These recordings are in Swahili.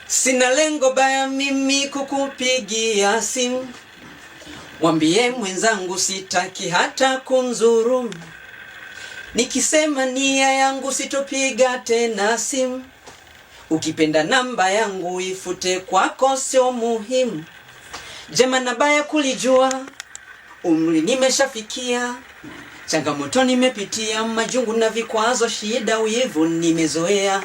Sina lengo baya mimi kukupigia simu, mwambie mwenzangu sitaki hata kumzuru. Nikisema nia yangu sitopiga tena simu, ukipenda namba yangu ifute, kwako sio muhimu. Jema na baya kulijua, umri nimeshafikia, changamoto nimepitia, majungu na vikwazo, shida wivu nimezoea.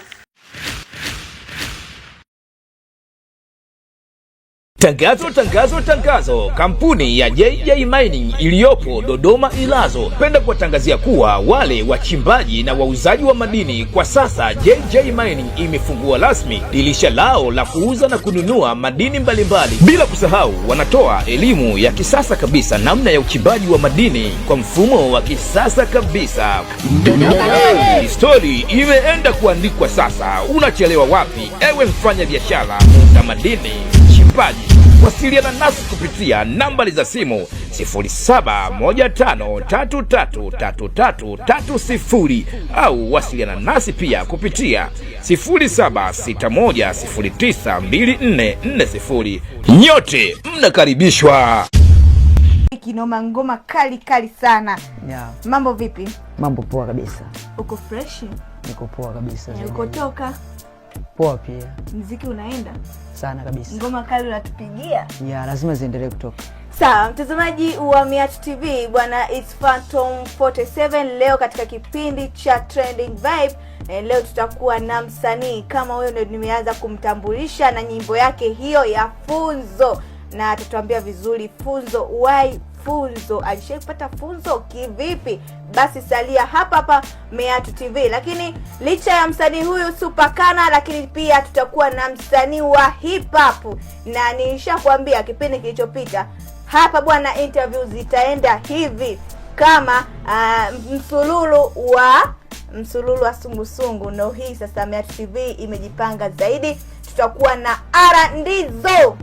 Tangazo. Kampuni ya JJ Mining iliyopo Dodoma Ilazo penda kuwatangazia kuwa wale wachimbaji na wauzaji wa madini kwa sasa JJ Mining imefungua rasmi dirisha lao la kuuza na kununua madini mbalimbali. Bila kusahau wanatoa elimu ya kisasa kabisa namna ya uchimbaji wa madini kwa mfumo wa kisasa kabisa. Story imeenda kuandikwa sasa. Unachelewa wapi? Ewe mfanya biashara na madini chimbaji, wasiliana nasi kupitia nambari za simu 0715333330 au wasiliana nasi pia kupitia 0761092440. Nyote mnakaribishwa. Kinoma ngoma kali sana. Yeah. Mambo vipi? Mambo poa kabisa. Uko fresh? Niko poa kabisa. Uko toka? Poa pia. Muziki unaenda? Sana kabisa. Ngoma kali unatupigia? Yeah, lazima ziendelee kutoka. Sawa, mtazamaji wa Miatu TV, bwana, it's Phantom 47 leo katika kipindi cha Trending Vibe. Leo tutakuwa na msanii kama wewe ndio nimeanza kumtambulisha na nyimbo yake hiyo ya Funzo, na atatuambia vizuri Funzo, why Funzo, alishapata funzo kivipi? Basi salia hapa Miatu TV. Lakini licha ya msanii huyu Supakana, lakini pia tutakuwa na msanii wa hip hop, na nilishakwambia kipindi kilichopita hapa bwana, interview zitaenda hivi kama msululu wa sungusungu. No, hii sasa Miatu TV imejipanga zaidi, tutakuwa na Ndizo.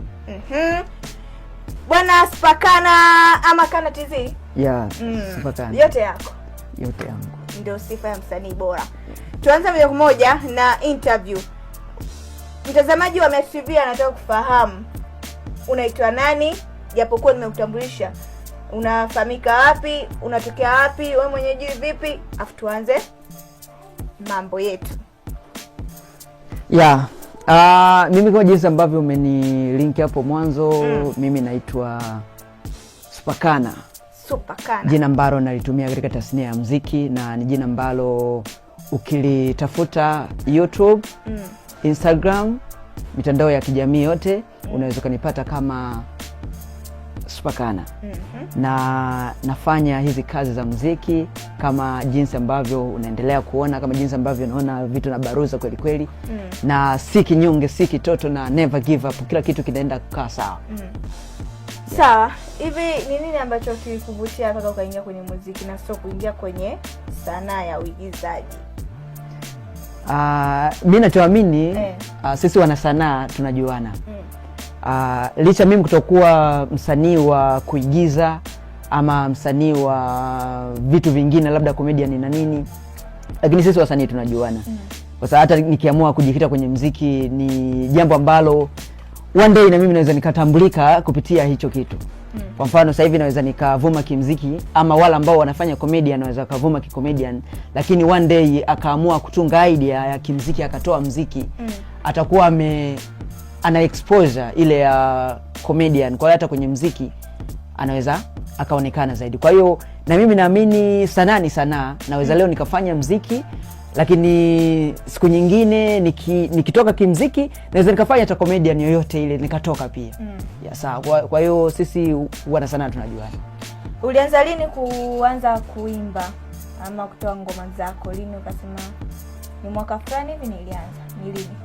Bwana Supakana ama Kana TZ? Yeah, Supakana. Yote yako. Yote yangu. Ndio sifa ya msanii bora. Tuanze moja kwa moja na interview. Mtazamaji wa Miatu TV anataka kufahamu unaitwa nani, japokuwa nimekutambulisha. Unafahamika wapi? Unatokea wapi? Wewe mwenyeji vipi? Afu tuanze mambo yetu. Yeah. Mimi kwa jinsi ambavyo umenilink hapo mwanzo, mimi naitwa Supakana. Jina ambalo nalitumia katika tasnia ya muziki, na ni jina ambalo ukilitafuta YouTube, Instagram, mitandao ya kijamii yote unaweza kunipata kama Supakana. Na nafanya hizi kazi za muziki kama jinsi ambavyo unaendelea kuona, kama jinsi ambavyo unaona vitu na baruza kweli kweli. Na si kinyonge, si kitoto, na never give up. Kila kitu kinaenda kukaa sawa. Sawa. Hivi ni nini ambacho kilikuvutia mpaka ukaingia kwenye muziki na sio kuingia kwenye sanaa ya uigizaji? Mimi nachoamini, sisi wana sanaa tunajuana. Licha mimi kutokuwa msanii wa kuigiza ama msanii wa vitu vingine labda comedian na nini, lakini sisi wasanii tunajuana. Kwa sababu hata nikiamua kujikita kwenye muziki ni jambo ambalo one day na mimi naweza nikatambulika kupitia hicho kitu. Kwa mfano sasa hivi naweza nikavuma kimuziki, ama wala ambao wanafanya comedian naweza kavuma kicomedian, lakini one day akaamua kutunga idea ya kimuziki akatoa muziki, atakuwa ana exposure ile ya comedian, kwa hiyo hata kwenye muziki anaweza akaonekana zaidi. Kwa hiyo na mimi naamini sanaa ni sanaa. Naweza leo nikafanya muziki, lakini siku nyingine nikitoka kimuziki naweza nikafanya hata comedian yoyote ile nikatoka pia. Ya sawa. Kwa hiyo sisi wana sanaa tunajuana. Ulianza lini kuanza kuimba ama kutoa ngoma zako? Lini ukasema ni mwaka fulani hivi nilianza? Ni lini?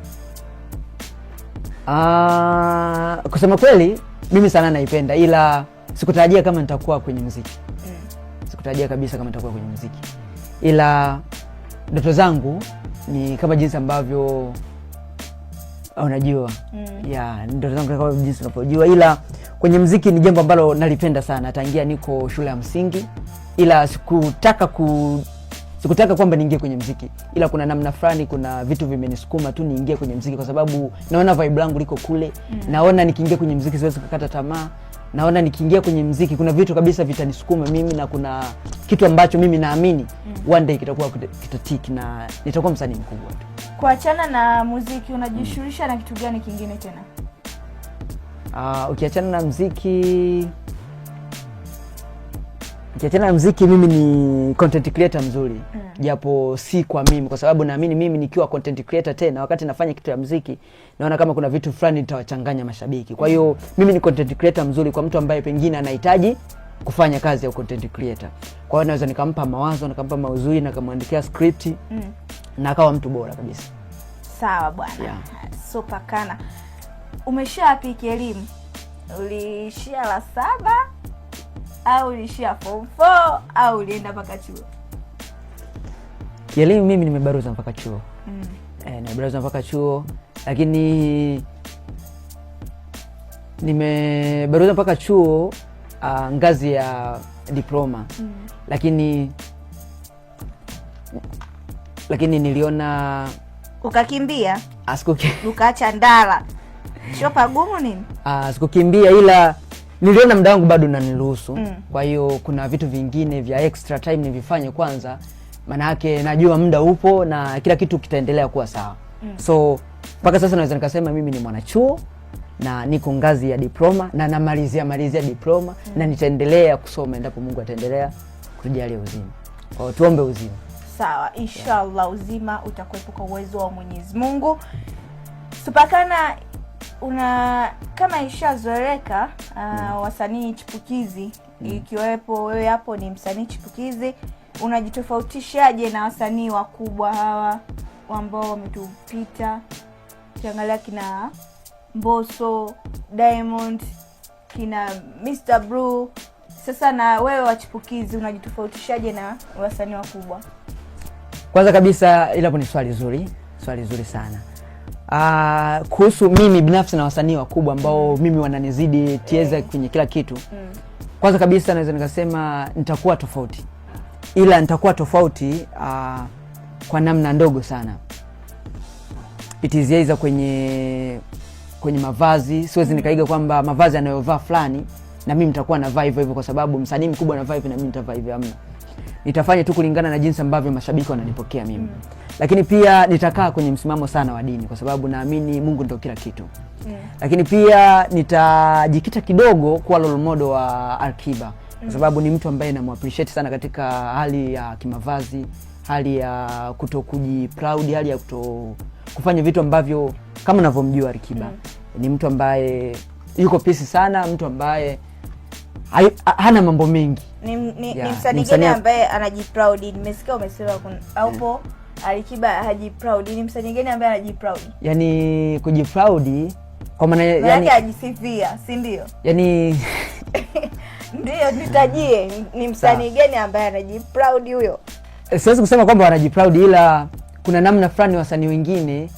Kusema kweli mimi sana naipenda, ila sikutarajia kama nitakuwa kwenye muziki. Sikutarajia kabisa kama nitakuwa kwenye muziki. Ila ndoto zangu ni kama jinsi ambavyo unajua. Ndoto zangu kama jinsi unapojua, ila kwenye muziki ni jambo ambalo nalipenda sana tangia niko shule ya msingi. Ila sikutaka sikutaka kwamba niingie kwenye muziki, ila kuna namna fulani, kuna vitu vimenisukuma tu niingie kwenye muziki, kwa sababu naona vibe langu liko kule. Naona nikiingia kwenye muziki siwezi kukata tamaa. Naona nikiingia kwenye muziki kuna vitu kabisa vitanisukuma mimi, na kuna kitu ambacho mimi naamini one day kitakuwa kitatiki na nitakuwa msanii mkubwa tu. Kuachana na muziki, unajishughulisha na kitu gani kingine tena? Ukiachana na muziki, mimi ni content creator mzuri. Japo si kwa mimi, kwa sababu naamini mimi nikiwa content creator tena wakati nafanya kitu ya muziki, naona kama kuna vitu fulani nitawachanganya mashabiki. Kwa hiyo mimi ni content creator mzuri kwa mtu ambaye pengine anahitaji kufanya kazi ya content creator. Kwa hiyo naweza nikampa mawazo, nikampa maudhui, na kumwandikia script na akawa mtu bora kabisa. Sawa bwana. Super kana. Umeshapiki elimu? Ulishia la 7 au ulishia form 4 au ulienda mpaka chuo? Elimu mimi nimebaruza mpaka chuo. Nimebaruza mpaka chuo, lakini nimebaruza mpaka chuo ngazi ya diploma. Lakini niliona ukakimbia. Ukaacha ndala. Sio pagumu nini? Sikukimbia, ila niliona muda wangu bado unaniruhusu. Kwa hiyo kuna vitu vingine vya extra time nivifanye kwanza, maana yake najua muda upo na kila kitu kitaendelea kuwa sawa. So mpaka sasa naweza nikasema mimi ni mwanachuo na niko ngazi ya diploma na namalizia diploma na nitaendelea kusoma endapo Mungu ataendelea kutujalia uzima. Kwa hiyo tuombe uzima. Sawa, inshallah uzima utakuwepo kwa uwezo wa Mwenyezi Mungu. Supakana, kama ishazoeleka wasanii chipukizi, ikiwepo wewe hapo ni msanii chipukizi, unajitofautishaje na wasanii wakubwa hawa ambao wametupita? Kiangalia kina Mbosso, Diamond, kina Mr. Blue. Sasa na wewe wachipukizi unajitofautishaje na wasanii wakubwa? Kwanza kabisa, ila ni swali zuri sana. Kuhusu mimi binafsi na wasanii wakubwa ambao mimi wananizidi tieza kwenye kila kitu. Kwanza kabisa naweza nikasema nitakuwa tofauti. Ila nitakuwa tofauti kwa namna ndogo sana. Itiziaiza kwenye mavazi, siwezi nikaiga kwamba mavazi anayovaa fulani na mimi nitakuwa navaa hivyo hivyo, kwa sababu msanii mkubwa anavaa hivyo na mimi nitavaa hivyo. Amna. Nitafanya tu kulingana na jinsi ambavyo mashabiki wananipokea mimi. Lakini pia nitakaa kwenye msimamo sana wa dini, kwa sababu naamini Mungu ndio kila kitu. Lakini pia nitajikita kidogo kwa role model wa Alikiba, kwa sababu ni mtu ambaye namuappreciate sana katika hali ya kimavazi, hali ya kutokujiproud, hali ya kufanya vitu ambavyo kama unavyomjua Alikiba. Ni mtu ambaye yuko peace sana, mtu ambaye hana mambo mengi. Ni msanii gani ambaye anajiproud? Nimesikia umesema hapo Alikiba hajiproud. Ni msanii gani ambaye anajiproud? Yaani kujiproud kwa maana yani ajisifia, si ndio? Yaani ndio nitajie ni msanii gani ambaye anajiproud huyo? Siwezi kusema kwamba wanajiproud, ila kuna namna fulani wasanii wengine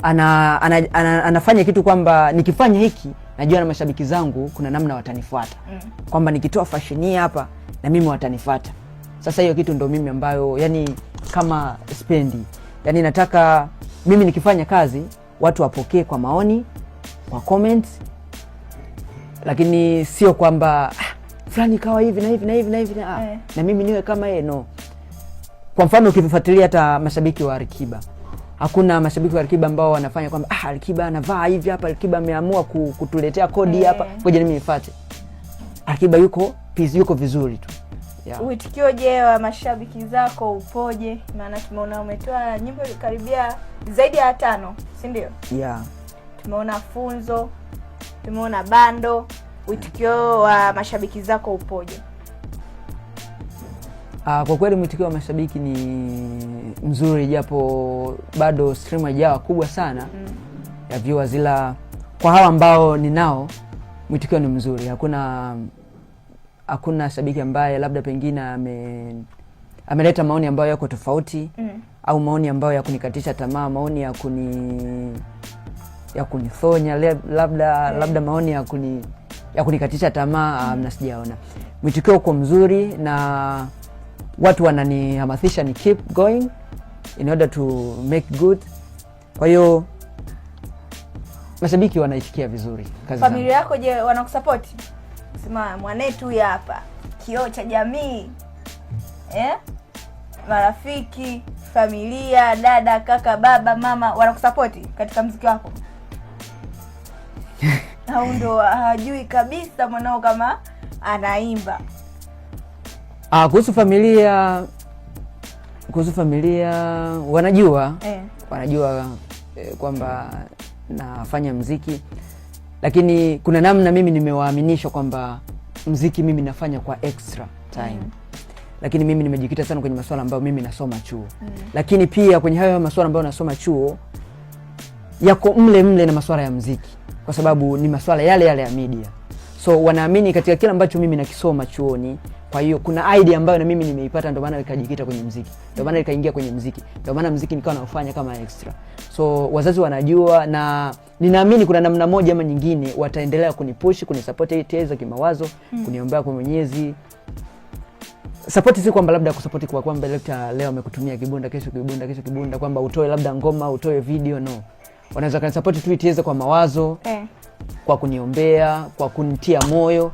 anafanya kitu kwamba nikifanya hiki najua na mashabiki zangu kuna namna watanifuata. Kwamba nikitoa fashion hapa na mimi watanifuata. Sasa hiyo kitu ndo mimi ambayo yani kama spendi. Yani nataka mimi nikifanya kazi watu wapokee kwa maoni, kwa comments, lakini sio kwamba fulani kawa hivi na hivi na hivi na hivi na mimi niwe kama yeye. No. Kwa mfano ukifuatilia hata mashabiki wa Alikiba, hakuna mashabiki wa Alikiba ambao wanafanya kwamba Alikiba anavaa hivi hapa, Alikiba ameamua kutuletea kodi hapa, ngoja mimi nifuate. Alikiba yuko peace, yuko vizuri tu. Uitikio je wa mashabiki zako upoje? Maana tumeona umetoa nyimbo karibia zaidi ya 5, si ndio? Tumeona funzo, tumeona bando. Uitikio wa mashabiki zako upoje? Kwa kweli mwitikio wa mashabiki ni mzuri, japo bado stream haijawa kubwa sana ya viewers, ila kwa hawa ambao ninao mwitikio ni mzuri. Hakuna shabiki ambaye labda pengine ameleta maoni ambayo yako tofauti au maoni ambayo ya kunikatisha tamaa, maoni ya kunithonya labda maoni ya kunikatisha tamaa, na sijaona. Mwitikio uko mzuri, na watu wananihamasisha ni keep going in order to make good. Kwa hiyo mashabiki wanaitikia vizuri kazi. Familia yako je, wanakusupport? Sema mwanetu hapa kioo cha jamii. Marafiki, familia, dada, kaka, baba, mama wanakusupport katika muziki wako? Au ndo hajui kabisa mwanao kama anaimba? Kuhusu familia wanajua. Wanajua kwamba nafanya muziki, lakini kuna namna mimi nimewaaminisha kwamba muziki mimi nafanya kwa extra time. Lakini mimi nimejikita sana kwenye masuala ambayo mimi nasoma chuo. Lakini pia kwenye hayo masuala ambayo nasoma chuo yako mle na masuala ya muziki, kwa sababu ni masuala yale ya media. So wanaamini katika kila ambacho mimi nakisoma chuoni. Kwa hiyo kuna idea ambayo na mimi nimeipata, ndio maana nikajikita kwenye muziki. Ndio maana nikaingia kwenye muziki. Ndio maana muziki nikawa naufanya kama extra. So wazazi wanajua, na ninaamini kuna namna moja ama nyingine wataendelea kunipush, kunisupport itaweza kimawazo, kuniombea kwa Mwenyezi. Support si kwamba labda kusupport kwa kwamba leo amekutumia kibunda, kesho kibunda, kwamba utoe labda ngoma, utoe video, no. Wanaweza kunisupport tu itaweza kwa mawazo, kwa kuniombea, kwa kunitia moyo.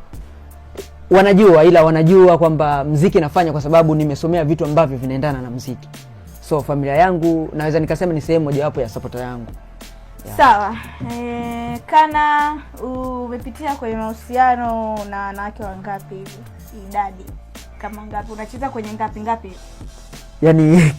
Wanajua, ila wanajua kwamba muziki nafanya kwa sababu nimesomea vitu ambavyo vinaendana na muziki. So familia yangu naweza nikasema ni sehemu mojawapo ya supporter yangu. Sawa. Kana umepitia kwenye mahusiano na wanawake wangapi hivi? Idadi kama ngapi? Unacheza kwenye ngapi? Yaani